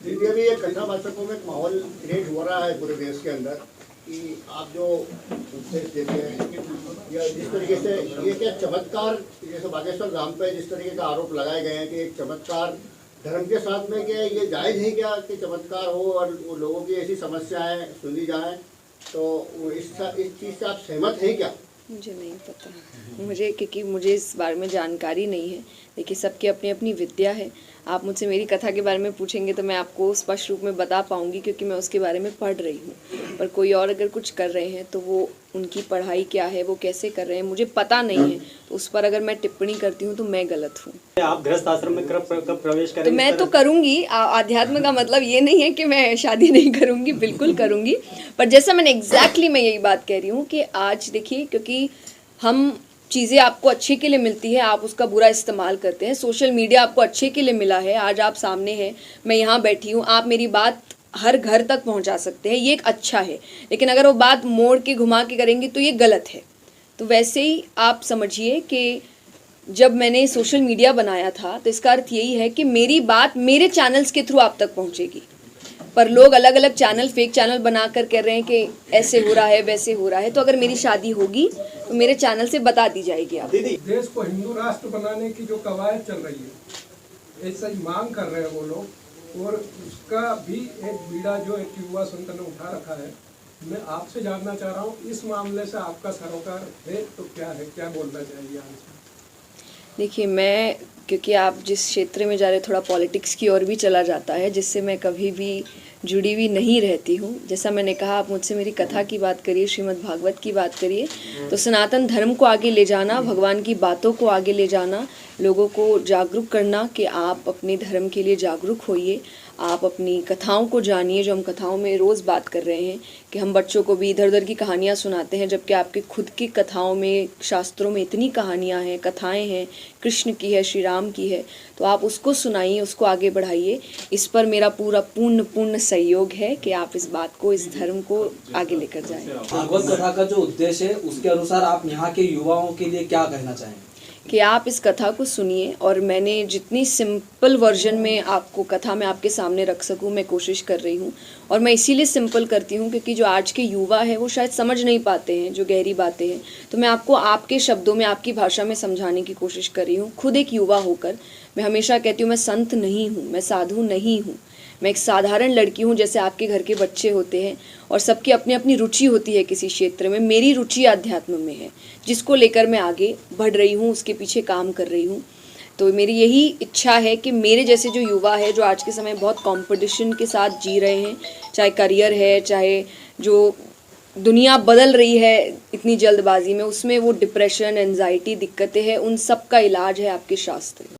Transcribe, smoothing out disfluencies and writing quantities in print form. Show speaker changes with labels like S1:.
S1: दीदी अभी ये कथा वाचकों में एक माहौल क्रिएट हो रहा है पूरे देश के अंदर कि आप जो उपदेश देते हैं या जिस तरीके से ये क्या चमत्कार, जैसे बागेश्वर धाम पे जिस तरीके का आरोप लगाए गए हैं कि एक चमत्कार धर्म के साथ में क्या ये जायज़ है क्या कि चमत्कार हो और वो लोगों की ऐसी समस्याएं सुनी जाएं, तो इस चीज़ से आप सहमत हैं क्या?
S2: मुझे नहीं पता, क्योंकि मुझे इस बारे में जानकारी नहीं है। देखिए, सबकी अपनी अपनी विद्या है। आप मुझसे मेरी कथा के बारे में पूछेंगे तो मैं आपको स्पष्ट रूप में बता पाऊंगी, क्योंकि मैं उसके बारे में पढ़ रही हूँ। पर कोई और अगर कुछ कर रहे हैं तो वो उनकी पढ़ाई क्या है, वो कैसे कर रहे हैं, मुझे पता नहीं है। तो उस पर अगर मैं टिप्पणी करती हूँ तो मैं गलत हूँ।
S3: आप गृहस्थ आश्रम में कब प्रवेश करेंगे?
S2: तो मैं तो करूँगी। आध्यात्म का मतलब ये नहीं है कि मैं शादी नहीं करूँगी, बिल्कुल करूँगी। पर जैसा मैं यही बात कह रही हूँ कि आज देखिए, क्योंकि हम चीज़ें आपको अच्छे के लिए मिलती है, आप उसका बुरा इस्तेमाल करते हैं। सोशल मीडिया आपको अच्छे के लिए मिला है, आज आप सामने हैं, मैं यहाँ बैठी हूँ, आप मेरी बात हर घर तक पहुँचा सकते हैं, ये एक अच्छा है। लेकिन अगर वो बात मोड़ के घुमा के करेंगे तो ये गलत है। तो वैसे ही आप समझिए कि जब मैंने सोशल मीडिया बनाया था तो इसका अर्थ यही है कि मेरी बात मेरे चैनल्स के थ्रू आप तक पहुँचेगी। पर लोग अलग अलग चैनल, फेक चैनल बनाकर कह रहे हैं कि ऐसे हो रहा है, वैसे हो रहा है। तो अगर मेरी शादी होगी तो मेरे चैनल से बता दी जाएगी। आप
S4: देश को हिंदू राष्ट्र बनाने की जो कवायद चल रही है, ऐसा ही मांग कर रहे हैं वो लोग, और उसका भी एक बीड़ा जो एक युवा संत ने उठा रखा है। मैं आपसे जानना चाह रहा हूँ, इस मामले से आपका सरोकार है तो क्या है, क्या बोलना चाहिए आप?
S2: देखिए, क्योंकि आप जिस क्षेत्र में जा रहे थोड़ा पॉलिटिक्स की ओर भी चला जाता है, जिससे मैं कभी भी जुड़ी हुई नहीं रहती हूँ। जैसा मैंने कहा, आप मुझसे मेरी कथा की बात करिए, श्रीमद् भागवत की बात करिए, तो सनातन धर्म को आगे ले जाना, भगवान की बातों को आगे ले जाना, लोगों को जागरूक करना कि आप अपने धर्म के लिए जागरूक होइए, आप अपनी कथाओं को जानिए। जो हम कथाओं में रोज़ बात कर रहे हैं कि हम बच्चों को भी इधर उधर की कहानियाँ सुनाते हैं, जबकि आपके खुद की कथाओं में, शास्त्रों में इतनी कहानियाँ हैं, कथाएं हैं, कृष्ण की है, श्री राम की है। तो आप उसको सुनाइए, उसको आगे बढ़ाइए। इस पर मेरा पूर्ण सहयोग है कि आप इस बात को, इस धर्म को आगे लेकर जाएं।
S5: भागवत कथा का जो उद्देश्य है, उसके अनुसार आप यहाँ के युवाओं के लिए क्या कहना चाहेंगे?
S2: कि आप इस कथा को सुनिए, और मैंने जितनी सिंपल वर्जन में आपको कथा में आपके सामने रख सकूं, मैं कोशिश कर रही हूं। और मैं इसीलिए सिंपल करती हूं क्योंकि जो आज के युवा है वो शायद समझ नहीं पाते हैं जो गहरी बातें हैं। तो मैं आपको आपके शब्दों में, आपकी भाषा में समझाने की कोशिश कर रही हूँ। खुद एक युवा होकर मैं हमेशा कहती हूँ, मैं संत नहीं हूँ, मैं साधु नहीं हूँ, मैं एक साधारण लड़की हूँ, जैसे आपके घर के बच्चे होते हैं। और सबकी अपनी अपनी रुचि होती है किसी क्षेत्र में। मेरी रुचि आध्यात्म में है, जिसको लेकर मैं आगे बढ़ रही हूँ, उसके पीछे काम कर रही हूँ। तो मेरी यही इच्छा है कि मेरे जैसे जो युवा है, जो आज के समय बहुत कंपटीशन के साथ जी रहे हैं, चाहे करियर है, चाहे जो दुनिया बदल रही है इतनी जल्दबाजी में, उसमें वो डिप्रेशन, एंजाइटी, दिक्कतें हैं, उन सब का इलाज है आपके शास्त्र।